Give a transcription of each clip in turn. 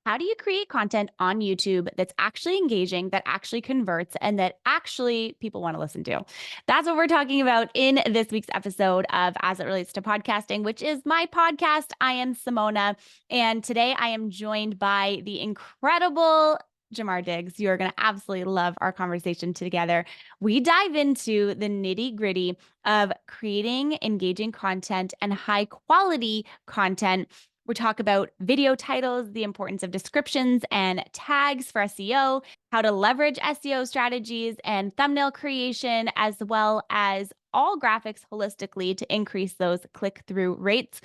How do you create content on YouTube that's actually engaging, that actually converts, and that actually people want to listen to? That's what we're talking about in this week's episode of As It Relates to Podcasting, which is my podcast. I am Simona, and today I am joined by the incredible Jamar Diggs. You're going to absolutely love our conversation together. We dive into the nitty gritty of creating engaging content and high quality content. We talk about video titles, the importance of descriptions and tags for SEO, how to leverage SEO strategies and thumbnail creation, as well as all graphics holistically to increase those click-through rates.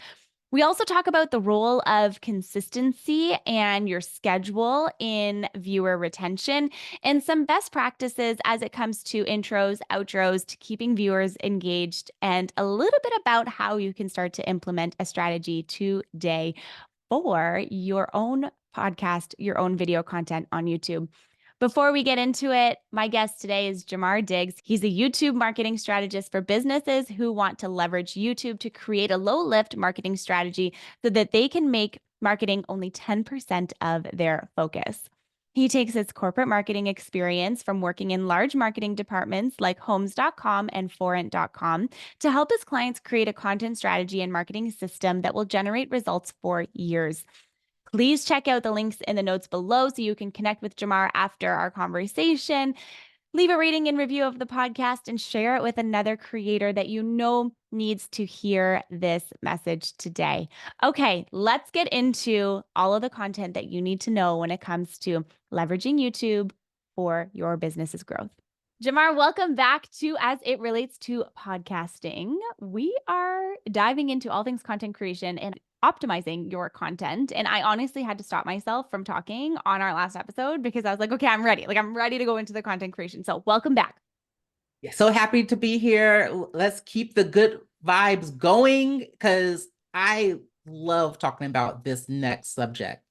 We also talk about the role of consistency and your schedule in viewer retention and some best practices as it comes to intros, outros, to keeping viewers engaged, and a little bit about how you can start to implement a strategy today for your own podcast, your own video content on YouTube. Before we get into it, my guest today is Jamar Diggs. He's a YouTube marketing strategist for businesses who want to leverage YouTube to create a low-lift marketing strategy so that they can make marketing only 10% of their focus. He takes his corporate marketing experience from working in large marketing departments like Homes.com and Forint.com to help his clients create a content strategy and marketing system that will generate results for years. Please check out the links in the notes below so you can connect with Jamar after our conversation. Leave a rating and review of the podcast and share it with another creator that you know needs to hear this message today. Okay, let's get into all of the content that you need to know when it comes to leveraging YouTube for your business's growth. Jamar, welcome back to As It Relates to Podcasting. We are diving into all things content creation and optimizing your content. And I honestly had to stop myself from talking on our last episode because I was like, okay, I'm ready. I'm ready to go into the content creation. So welcome back. Yeah, so happy to be here. Let's keep the good vibes going because I love talking about this next subject.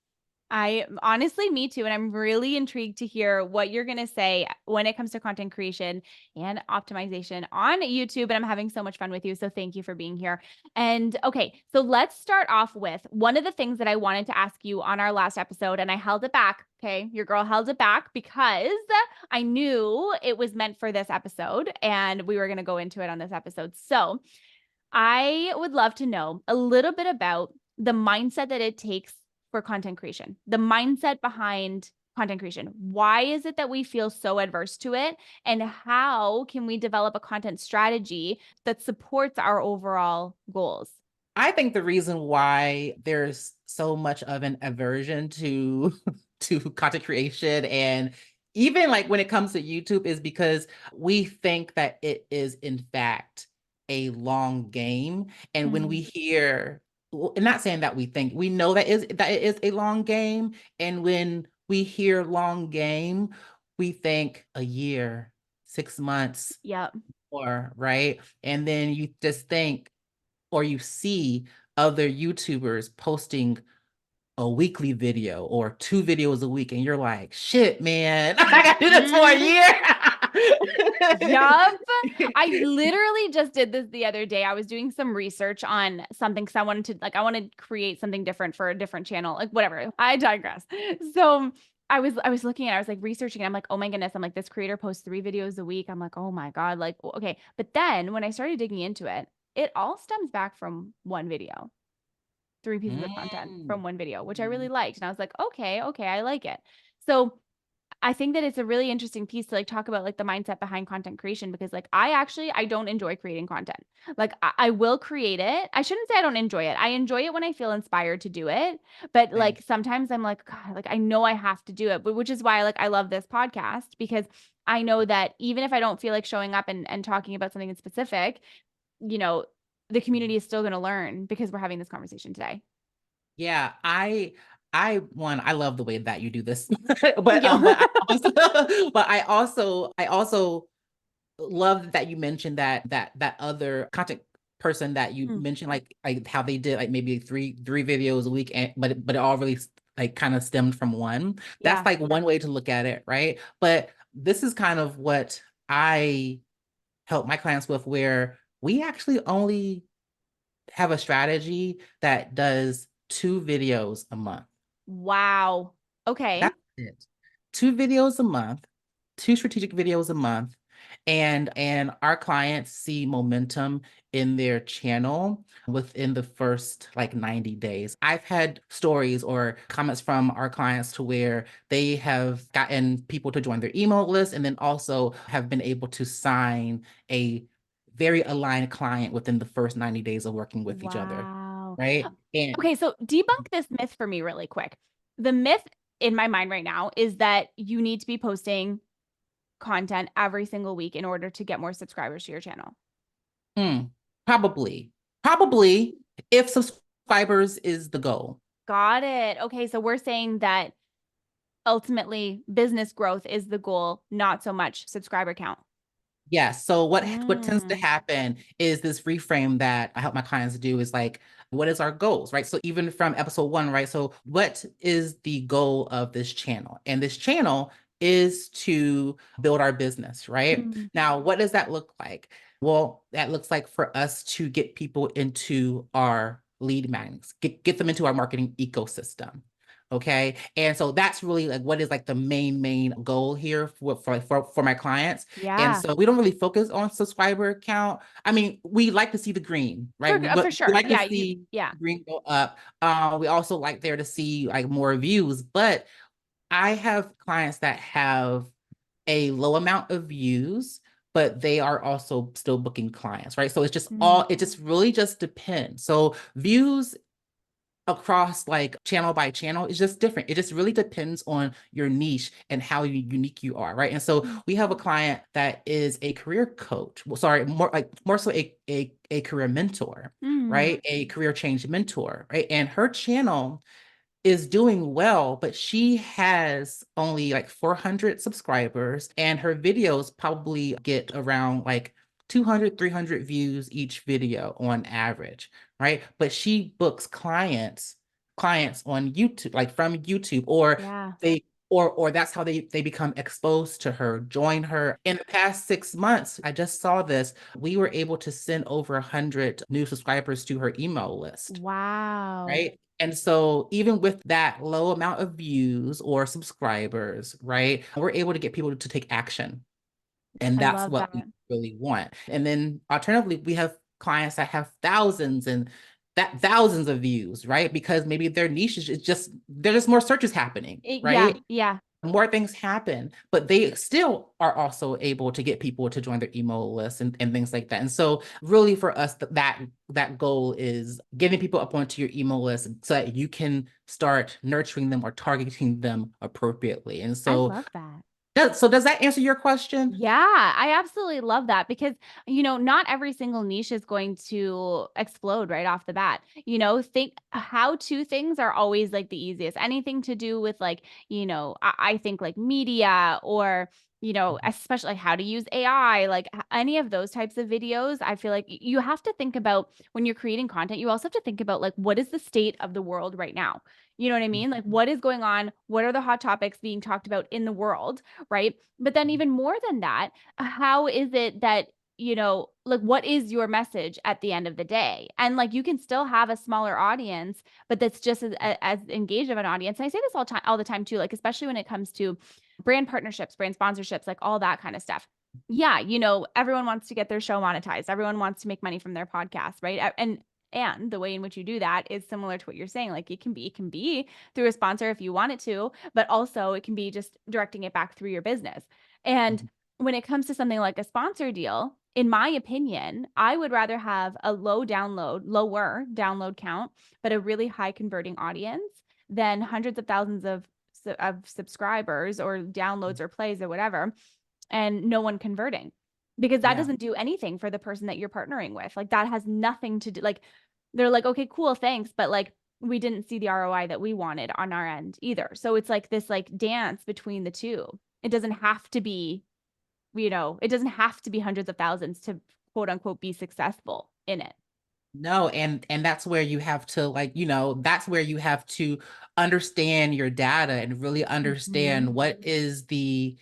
I honestly, me too. And I'm really intrigued to hear what you're going to say when it comes to content creation and optimization on YouTube. And I'm having so much fun with you. So thank you for being here. And okay, so let's start off with one of the things that I wanted to ask you on our last episode, and I held it back. Okay, your girl held it back because I knew it was meant for this episode and we were going to go into it on this episode. So I would love to know a little bit about the mindset that it takes for content creation, the mindset behind content creation. Why is it that we feel so adverse to it? And how can we develop a content strategy that supports our overall goals? I think the reason why there's so much of an aversion to to content creation and even like when it comes to YouTube is because we think that it is in fact a long game. And when we hear, and not saying that we think, we know that it is a long game. And when we hear long game, we think a year, 6 months, Yep. or right. And then you just think, or you see other YouTubers posting a weekly video or 2 videos a week, and you're like, shit, man, I gotta do this for a year. Yup. I literally just did this the other day. I was doing some research on something because I wanted to, I want to create something different for a different channel, like whatever. I digress. So I was looking at, I was like researching. I'm like, oh my goodness. I'm like, this creator posts 3 videos a week. I'm like, oh my God. Like, okay. But then when I started digging into it, it all stems back from one video. 3 pieces of content from one video, which I really liked. And I was like, okay, I like it. So I think that it's a really interesting piece to like talk about like the mindset behind content creation because like I don't enjoy creating content. Like I will create it. I shouldn't say I don't enjoy it. I enjoy it when I feel inspired to do it. But like sometimes I'm like, God, like I know I have to do it, but which is why like I love this podcast because I know that even if I don't feel like showing up and talking about something in specific, you know, the community is still going to learn because we're having this conversation today. Yeah, I love the way that you do this, Yeah. but I also love that you mentioned that other content person that you mentioned, like how they did like maybe three videos a week, and but it all really like kind of stemmed from one. Yeah. That's like one way to look at it, right? But this is kind of what I help my clients with, where we actually only have a strategy that does 2 videos a month. Wow. Okay. That's it. 2 videos a month, 2 strategic videos a month. And our clients see momentum in their channel within the first like 90 days. I've had stories or comments from our clients to where they have gotten people to join their email list and then also have been able to sign a very aligned client within the first 90 days of working with each other. Wow. Right. And Okay, so debunk this myth for me really quick. The myth in my mind right now is that you need to be posting content every single week in order to get more subscribers to your channel. Hmm, probably if subscribers is the goal. Got it. Okay, so we're saying that ultimately business growth is the goal, not so much subscriber count. Yes. So what tends to Mm, happen is this reframe that I help my clients do is like, what is our goals, right? So even from episode 1, right? So what is the goal of this channel? And this channel is to build our business, right? mm, Now, what does that look like? Well, that looks like for us to get people into our lead magnets, get them into our marketing ecosystem. Okay. And so that's really like what is like the main goal here for my clients. And yeah, so we don't really focus on subscriber count. I mean, we like to see the green, right? for We sure. like to Yeah, see yeah. the green go up. We also like there to see like more views, but I have clients that have a low amount of views, but they are also still booking clients, right? So Mm, it just really just depends. So views across like channel by channel is just different. It just really depends on your niche and how unique you are, right? And so mm, we have a client that is a career coach. Well, sorry, more so a career mentor, mm. right? A career change mentor, right? And her channel is doing well, but she has only like 400 subscribers, and her videos probably get around like 200, 300 views each video on average, right? But she books clients on YouTube, like from YouTube, or Yeah. they or that's how they become exposed to her, join her. In the past 6 months, I just saw this. We were able to send over 100 new subscribers to her email list, Wow. right? And so even with that low amount of views or subscribers, right, we're able to get people to take action. And I that's love what that. we really want. And then alternatively, we have clients that have thousands and that thousands of views, right? Because maybe their niche is just there's just more searches happening, Yeah, right? yeah. More things happen, but they still are also able to get people to join their email list and things like that. And so really for us, that goal is getting people up onto your email list so that you can start nurturing them or targeting them appropriately. And I so love that. does that answer your question? Yeah, I absolutely love that because, not every single niche is going to explode right off the bat. Think how to things are always like the easiest. Anything to do with like, I think like media or, especially how to use AI, like any of those types of videos, I feel like you have to think about when you're creating content, you also have to think about like what is the state of the world right now? You know what I mean? Like what is going on? What are the hot topics being talked about in the world? Right. But then, even more than that, how is it that, like, what is your message at the end of the day? And like, you can still have a smaller audience, but that's just as engaged of an audience. And I say this all the time too, like, especially when it comes to brand partnerships, brand sponsorships, like all that kind of stuff. Yeah, everyone wants to get their show monetized. Everyone wants to make money from their podcast, right? And the way in which you do that is similar to what you're saying. Like it can be through a sponsor if you want it to, but also it can be just directing it back through your business. And when it comes to something like a sponsor deal, in my opinion, I would rather have a lower download count, but a really high converting audience than hundreds of thousands of subscribers or downloads or plays or whatever, and no one converting. Because that Yeah. doesn't do anything for the person that you're partnering with. Like that has nothing to do. Like they're like, okay, cool, thanks, but like we didn't see the ROI that we wanted on our end either. So it's like this like dance between the two. It doesn't have to be, it doesn't have to be hundreds of thousands to quote unquote be successful in it. No, and that's where you have to like, that's where you have to understand your data and really Mhm. understand what is the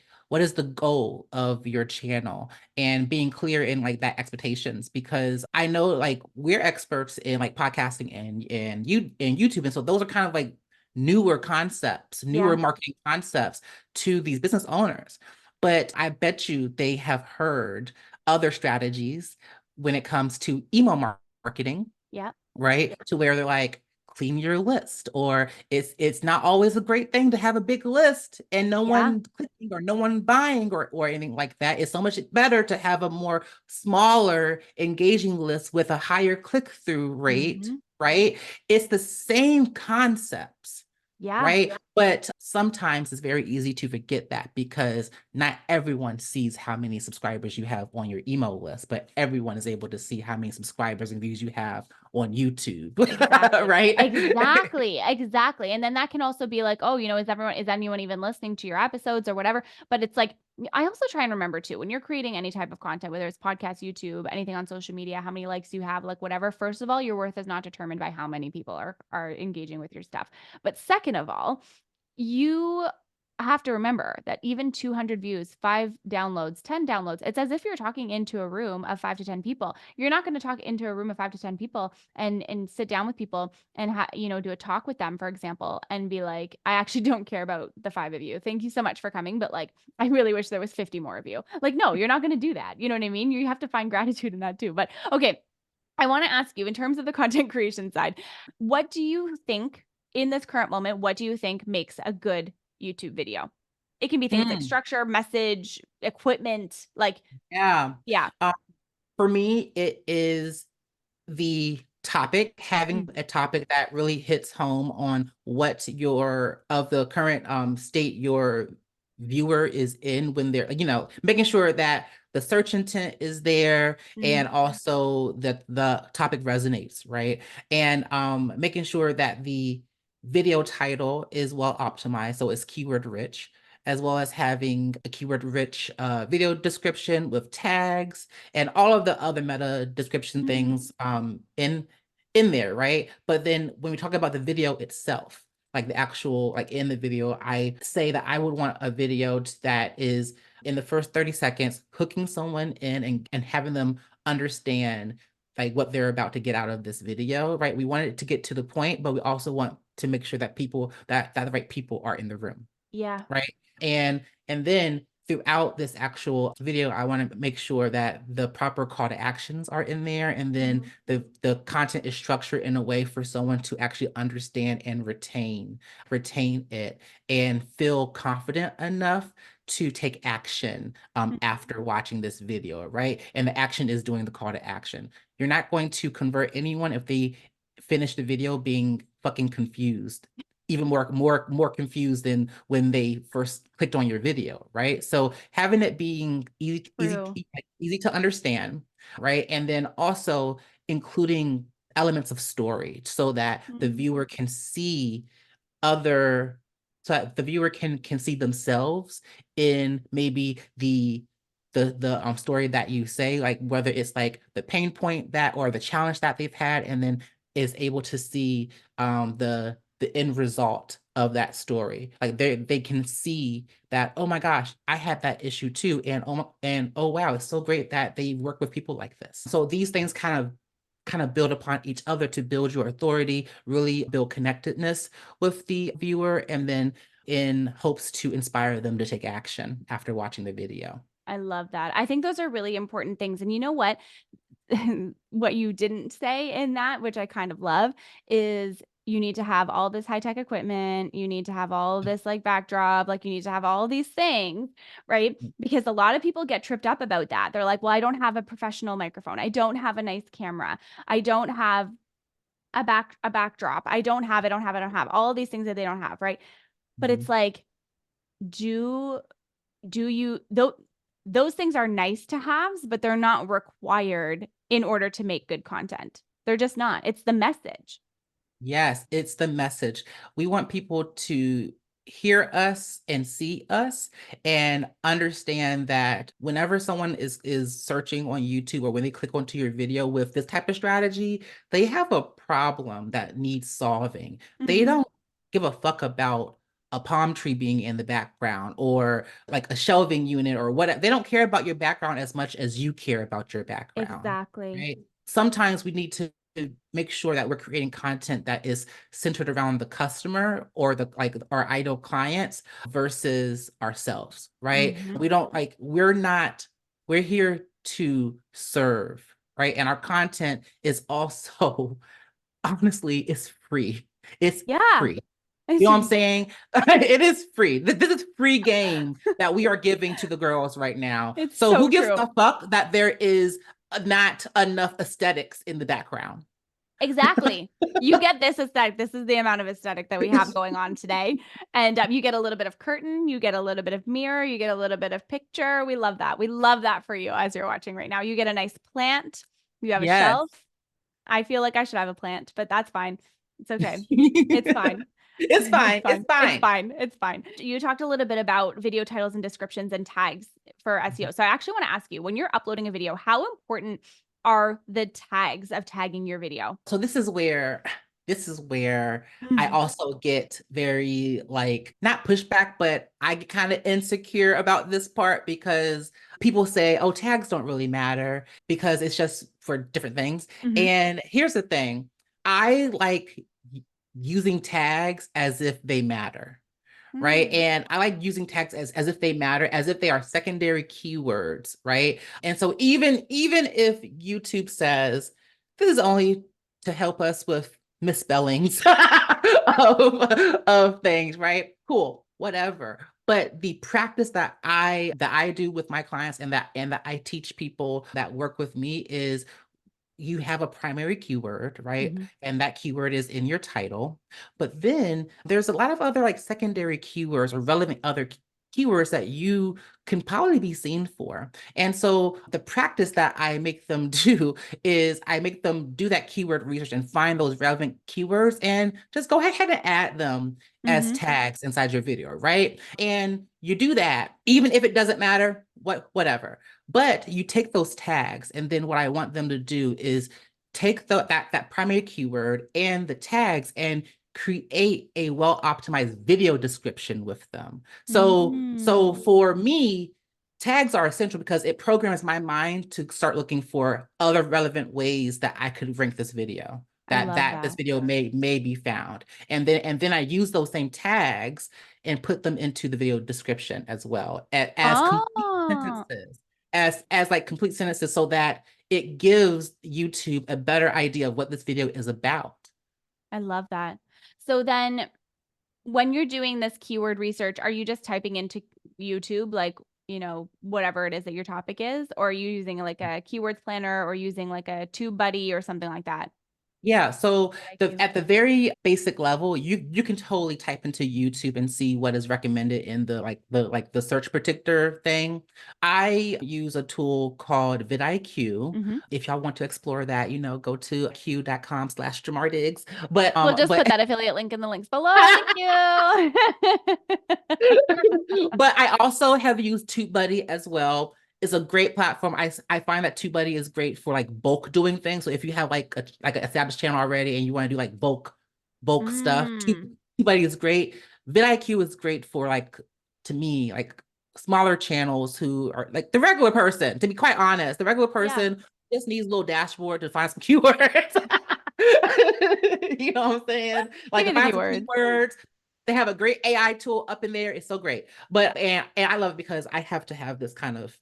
goal of your channel and being clear in like that expectations, because I know like we're experts in like podcasting and YouTube, and so those are kind of like newer concepts, newer Yeah. marketing concepts to these business owners. But I bet you they have heard other strategies when it comes to email marketing, Yeah. right? To where they're like, clean your list, or it's not always a great thing to have a big list and no Yeah. one clicking or no one buying or anything like that. It's so much better to have a more smaller engaging list with a higher click-through rate, Hmm. right? It's the same concepts, Yeah. right? But sometimes it's very easy to forget that because not everyone sees how many subscribers you have on your email list, but everyone is able to see how many subscribers and views you have on YouTube, Exactly. right? Exactly. Exactly. And then that can also be like, oh, is anyone even listening to your episodes or whatever? But it's like, I also try and remember too, when you're creating any type of content, whether it's podcast, YouTube, anything on social media, how many likes you have, like whatever. First of all, your worth is not determined by how many people are engaging with your stuff. But second of all, you have to remember that even 200 views, 5 downloads, 10 downloads, it's as if you're talking into a room of 5 to 10 people. You're not going to talk into a room of 5 to 10 people and sit down with people and do a talk with them, for example, and be like, I actually don't care about the 5 of you. Thank you so much for coming, but like, I really wish there was 50 more of you. Like, no, you're not going to do that. You know what I mean? You have to find gratitude in that too. But okay, I want to ask you, in terms of the content creation side, what do you think in this current moment, what do you think makes a good YouTube video? It can be things like Mm, structure, message, equipment, like, yeah. yeah. Uh, for me, it is the topic, having Mm, a topic that really hits home on what your of the current state your viewer is in when they're, making sure that the search intent is there mhm, and also that the topic resonates, right? And making sure that the video title is well optimized, so it's keyword rich, as well as having a keyword rich video description with tags and all of the other meta description mhm, things in there, right? But then when we talk about the video itself, like the actual, like in the video, I say that I would want a video that is in the first 30 seconds, hooking someone in and having them understand like what they're about to get out of this video, right? We want it to get to the point, but we also want to make sure that that the right people are in the room, yeah. right? And then throughout this actual video, I want to make sure that the proper call to actions are in there, and then Mhm. the content is structured in a way for someone to actually understand and retain it and feel confident enough to take action after watching this video, right? And the action is doing the call to action. You're not going to convert anyone if they finish the video being fucking confused, even more confused than when they first clicked on your video, right? So having it being True. easy to understand, right? And then also including elements of story so that the Mhm. viewer can see other so that the viewer can see themselves in maybe the story that you say, like whether it's like the pain point that or the challenge that they've had, and then is able to see the end result of that story. Like they can see that, oh my gosh, I had that issue too, and oh wow, it's so great that they work with people like this. So these things kind of build upon each other to build your authority, really build connectedness with the viewer, and then in hopes to inspire them to take action after watching the video. I love that. I think those are really important things. And you know what? What you didn't say in that, which I kind of love, is you need to have all this high tech equipment. You need to have all this like backdrop. Like you need to have all these things, right? Because a lot of people get tripped up about that. They're like, well, I don't have a professional microphone. I don't have a nice camera. I don't have a backdrop. I don't have all these things that they don't have, right? But it's Mhm. like, do do you though those things are nice to haves, but they're not required in order to make good content. They're just not. It's the message. Yes, it's the message. We want people to hear us and see us and understand that whenever someone is searching on YouTube or when they click onto your video with this type of strategy, they have a problem that needs solving. They Mhm. don't give a fuck about a palm tree being in the background or like a shelving unit or what. They don't care about your background as much as you care about your background, Exactly. right? Sometimes we need to to make sure that we're creating content that is centered around the customer or the like our ideal clients versus ourselves, right? Mm-hmm. We don't like we're here to serve, right? And our content is also honestly it's free. It's Yeah. free. You It's know what I'm saying? It is free. This is free game that we are giving to the girls right now. it's So so who gives true. a fuck that there is not enough aesthetics in the background? Exactly. You get this aesthetic. This is the amount of aesthetic that we have going on today. And you get a little bit of curtain, you get a little bit of mirror, you get a little bit of picture. We love that. We love that for you as you're watching right now. You get a nice plant, you have a Yes. shelf. I feel like I should have a plant, but that's fine. It's okay. It's fine. It's It's fine. It's fine. It's fine. fine. It's fine. You talked a little bit about video titles and descriptions and tags for SEO. So I actually want to ask you, when you're uploading a video, how important are the tags of tagging your video? So this is where I Mhm. also get very like not pushback, but I get kind of insecure about this part because people say, oh, tags don't really matter because it's just for different things. Mhm. And here's the thing. I like using tags as if they matter, right? Mm. And I like using tags as if they matter, as if they are secondary keywords, right? And so even if YouTube says this is only to help us with misspellings of things, right? Cool, whatever. But the practice that I do with my clients and that I teach people that work with me is you have a primary keyword, right? Mhm. And that keyword is in your title. But then there's a lot of other like secondary keywords or relevant other keywords that you can probably be seen for. And so the practice that I make them do is I make them do that keyword research and find those relevant keywords and just go ahead and add them as Mhm. tags inside your video, right? And you do that even if it doesn't matter, whatever. But you take those tags, and then what I want them to do is take that primary keyword and the tags and create a well-optimized video description with them. So Mm. for me, tags are essential because it programs my mind to start looking for other relevant ways that I could rank this video, I that love this that. video may be found. And then I use those same tags and put them into the video description as well as complete Oh, sentences as like complete sentences so that it gives YouTube a better idea of what this video is about. I love that. So then when you're doing this keyword research, are you just typing into YouTube, like, whatever it is that your topic is, or are you using like a keywords planner or using like a tube buddy or something like that? Yeah, so IQ. at the very basic level, you can totally type into YouTube and see what is recommended in the search predictor thing. I use a tool called vidIQ. Mm-hmm. If y'all want to explore that, go to q.com/Jamar Diggs. But We'll just but put that affiliate link in the links below. Thank you. but I also have used TubeBuddy as well. It's a great platform. I find that TubeBuddy is great for like bulk doing things. So if you have like an established channel already and you want to do like bulk stuff, Mm. TubeBuddy is great. vidIQ is great for like to me like smaller channels who are like the regular person. To be quite honest, the regular Yeah. person just needs a little dashboard to find some keywords. You know what I'm saying? Give Like me to the find some keywords. keywords. They have a great AI tool up in there. It's so great. But and I love it because I have to have this kind of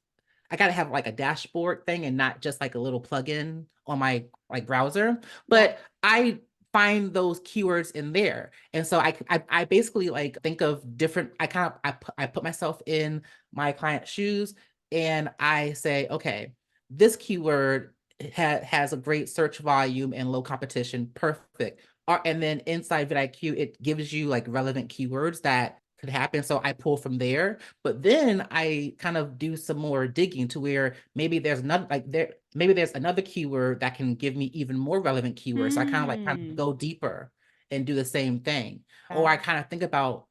I gotta have like a dashboard thing and not just like a little plugin on my like browser. Yeah. But I find those keywords in there. And so I basically like think of different I kind of I put myself in my client's shoes and I say, okay, this keyword has a great search volume and low competition. Perfect. And then inside vidIQ, it gives you like relevant keywords that could happen. So I pull from there, but then I kind of do some more digging to where maybe there's another keyword that can give me even more relevant keywords. So I kind of Mm. go deeper and do the same thing. Or Yeah. I kind of think about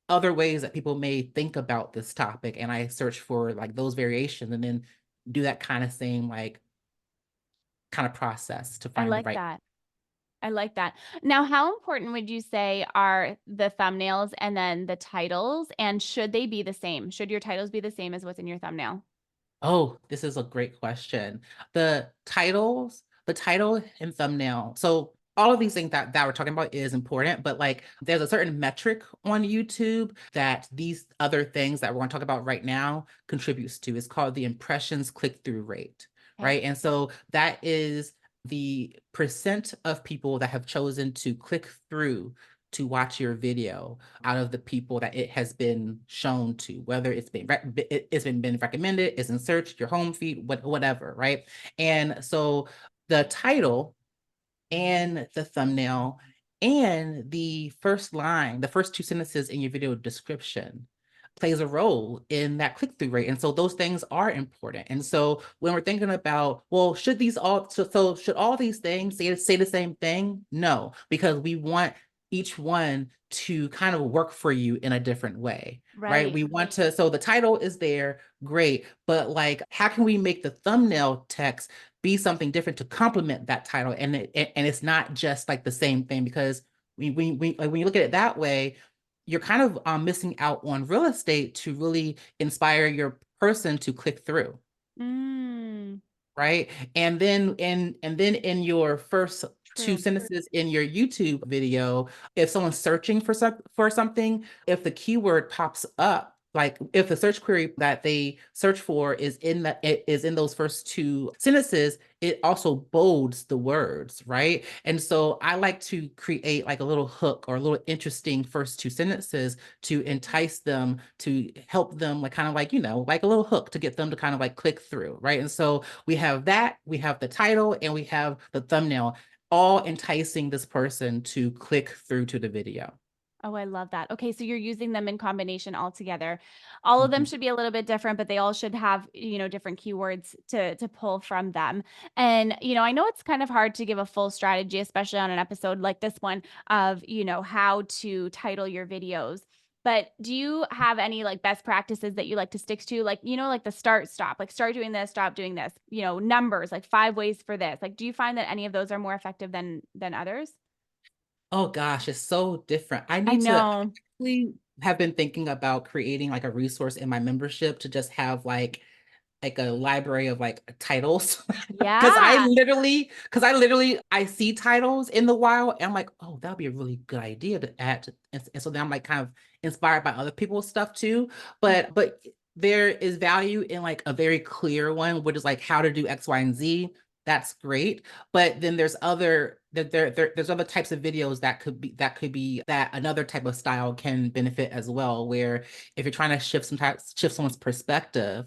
other ways that people may think about this topic and I search for like those variations and then do that kind of same like kind of process to I find the like right. that. I like that. Now, how important would you say are the thumbnails and then the titles? And should they be the same? Should your titles be the same as what's in your thumbnail? Oh, this is a great question. The titles the title and thumbnail. So all of these things that we're talking about is important, but like there's a certain metric on YouTube that these other things that we're going to talk about right now contributes to. It's called the impressions click-through rate, Okay. right? And so that is the percent of people that have chosen to click through to watch your video out of the people that it has been shown to, whether it's been recommended, it's in search, your home feed, whatever, right? And so the title and the thumbnail and the first line, the first two sentences in your video description plays a role in that click-through rate. And so those things are important. And so when we're thinking about, well, should should all these things say the same thing? No, because we want each one to kind of work for you in a different way, right? Right. We want to, so the title is there, great, but like, how can we make the thumbnail text be something different to complement that title? And it's not just like the same thing, because like, when you look at it that way, you're kind of missing out on real estate to really inspire your person to click through. Mm, Right. And then in your first two true. sentences in your YouTube video, if someone's searching for something, if the keyword pops up, like if the search query that they search for is in those first two sentences, it also bolds the words, right? And so I like to create like a little hook or a little interesting first two sentences to entice them, to help them, like kind of like, like a little hook to get them to kind of like click through, right? And so we have the title, and we have the thumbnail, all enticing this person to click through to the video. Oh, I love that. Okay, so you're using them in combination all together. All of them Mhm. should be a little bit different, but they all should have, different keywords to pull from them. And, I know it's kind of hard to give a full strategy, especially on an episode like this one of, how to title your videos. But do you have any like best practices that you like to stick to? Like, like the start, stop, like start doing this, stop doing this, numbers, like 5 ways for this. Like, do you find that any of those are more effective than others? Oh gosh, it's so different. I I know. actually have been thinking about creating like a resource in my membership to just have like a library of like titles. Yeah. Because I literally I see titles in the wild, and I'm like, oh, that would be a really good idea to add and so then I'm like kind of inspired by other people's stuff too. But there is value in like a very clear one, which is like how to do X, Y, and Z. That's great. But then there's other types of videos that another type of style can benefit as well, where if you're trying to shift someone's perspective,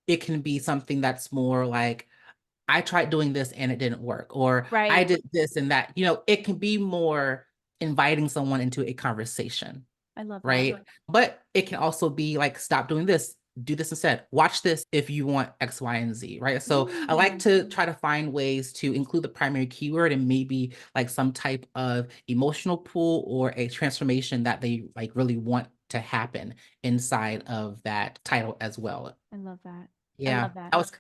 it can be something that's more like, I tried doing this and it didn't work, or I Right. did this and that. It can be more inviting someone into a conversation, I love that. right? But it can also be like, stop doing this, do this instead. Watch this if you want X, Y, and Z, right? So I like Mm, to try to find ways to include the primary keyword and maybe like some type of emotional pull or a transformation that they like really want to happen inside of that title as well. I love that. I Yeah, love that. that was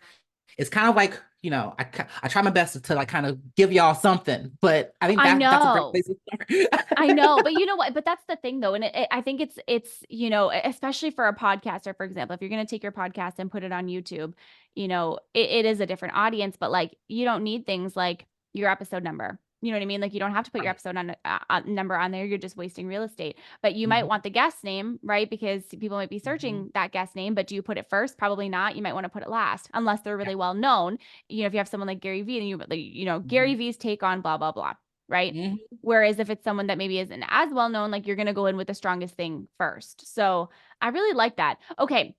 it's kind of like, I try my best to like kind of give y'all something, but I think I that's a great know. place to start. I know, but you know what? But that's the thing though. And I think it's, especially for a podcaster, for example, if you're going to take your podcast and put it on YouTube, it is a different audience, but like, you don't need things like your episode number. You know what I mean? Like you don't have to put your Right. episode number on there. You're just wasting real estate, but you might Mhm, want the guest name, right? Because people might be mhm. searching that guest name, but do you put it first? Probably not. You might want to put it last unless they're Yeah. really well known. If you have someone like Gary Vee and Gary Mhm, Vee's take on blah, blah, blah. Right. mhm. Whereas if it's someone that maybe isn't as well known, like you're going to go in with the strongest thing first. So I really like that. Okay.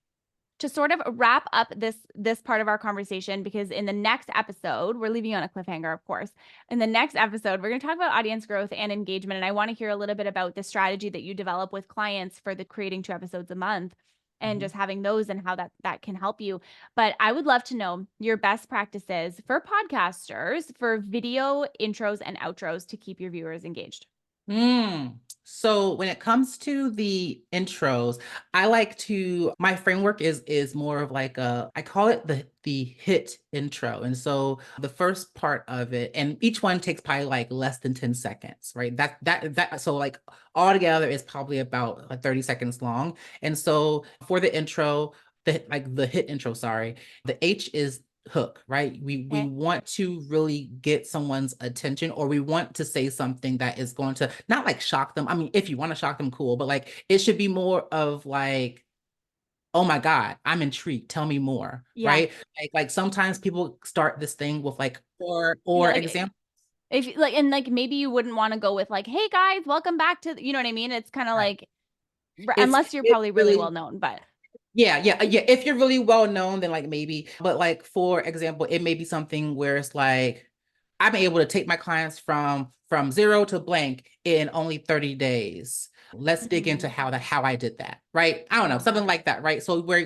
To sort of wrap up this part of our conversation, because in the next episode, we're leaving you on a cliffhanger, of course. In the next episode, we're going to talk about audience growth and engagement. And I want to hear a little bit about the strategy that you develop with clients for the creating 2 episodes a month and Mhm. just having those and how that can help you. But I would love to know your best practices for podcasters for video intros and outros to keep your viewers engaged. So when it comes to the intros, my framework is more of like I call it the hit intro. And so the first part of it, and each one takes probably like less than 10 seconds, right? That so like altogether is probably about like 30 seconds long. And so for the intro, the hit intro, sorry, the H is hook, right? We Okay. want to really get someone's attention, or we want to say something that is going to not like shock them. I mean, if you want to shock them, cool, but like it should be more of like, oh my God, I'm intrigued. Tell me more, Yeah. right? Like sometimes people start this thing with like Yeah. or Like example. if like, and like maybe you wouldn't want to go with like, hey guys, welcome back to, you know what I mean? It's kind of Right. like, It's unless you're it's probably really well really known, but yeah. If you're really well known, then like maybe. But like for example, it may be something where it's like I'm able to take my clients from zero to blank in only 30 days. Let's dig into Mhm. how I did that, right? I I don't know, love something that. like that, right? So where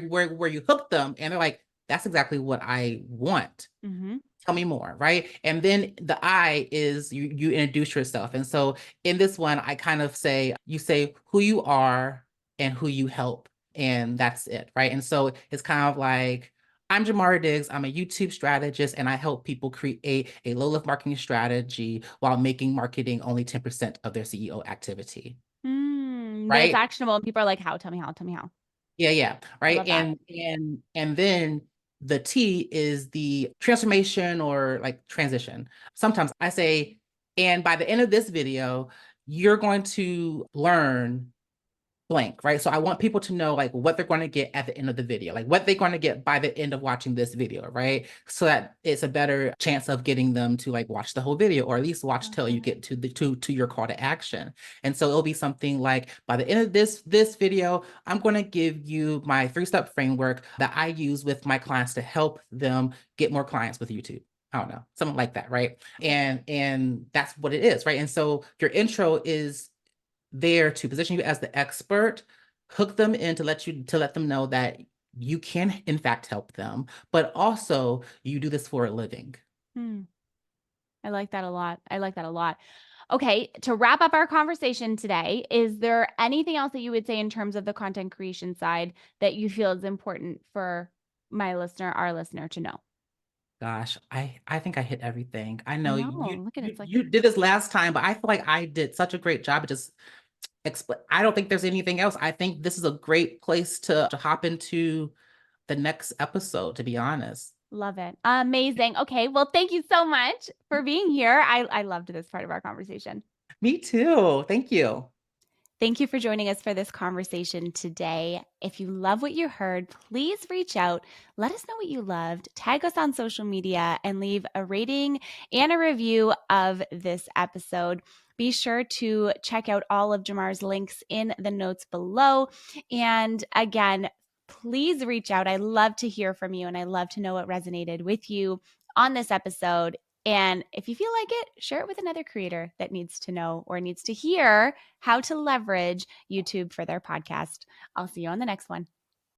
you hook them and they're like, that's exactly what I want. Hmm. Tell me more, right? And then the I is you introduce yourself. And so in this one, I kind of say you say who you are and who you help, and that's it, right? And so it's kind of like I'm Jamar Diggs. I'm a YouTube strategist, and I help people create a low lift marketing strategy while making marketing only 10% of their CEO activity, That it's right? actionable. And people are like, how? Tell me how. Tell me how. Yeah, I right. love that. And then the T is the transformation or like transition. Sometimes I say, and by the end of this video, you're going to learn blank, right? So I want people to know like what they're going to get at the end of the video, like what they're going to get by the end of watching this video, right? So that it's a better chance of getting them to like watch the whole video, or at least watch Love till you that. get to the to your call to action. And so it'll be something like by the end of this video, I'm going to give you my 3-step framework that I use with my clients to help them get more clients with YouTube. I don't know, something like that, right? And that's what it is, right? And so your intro is there to position you as the expert, hook them in to let them know that you can in fact help them, but also you do this for a living. Hmm. I like that a lot. I like that a lot. Okay, to wrap up our conversation today, is there anything else that you would say in terms of the content creation side that you feel is important for my listener, our listener to know? Gosh, I think I hit everything. I I know know. Look at it. It's like, you did this last time, but I feel like I did such a great job at just explain. I don't think there's anything else. I think this is a great place to hop into the next episode, to be honest. love it. Amazing. Okay, well, thank you so much for being here. I loved this part of our conversation. Me too. Thank you. Thank you for joining us for this conversation today. If you love what you heard, please reach out. Let us know what you loved. Tag us on social media and leave a rating and a review of this episode. Be sure to check out all of Jamar's links in the notes below. And again, please reach out. I love to hear from you and I love to know what resonated with you on this episode. And if you feel like it, share it with another creator that needs to know or needs to hear how to leverage YouTube for their podcast. I'll see you on the next one.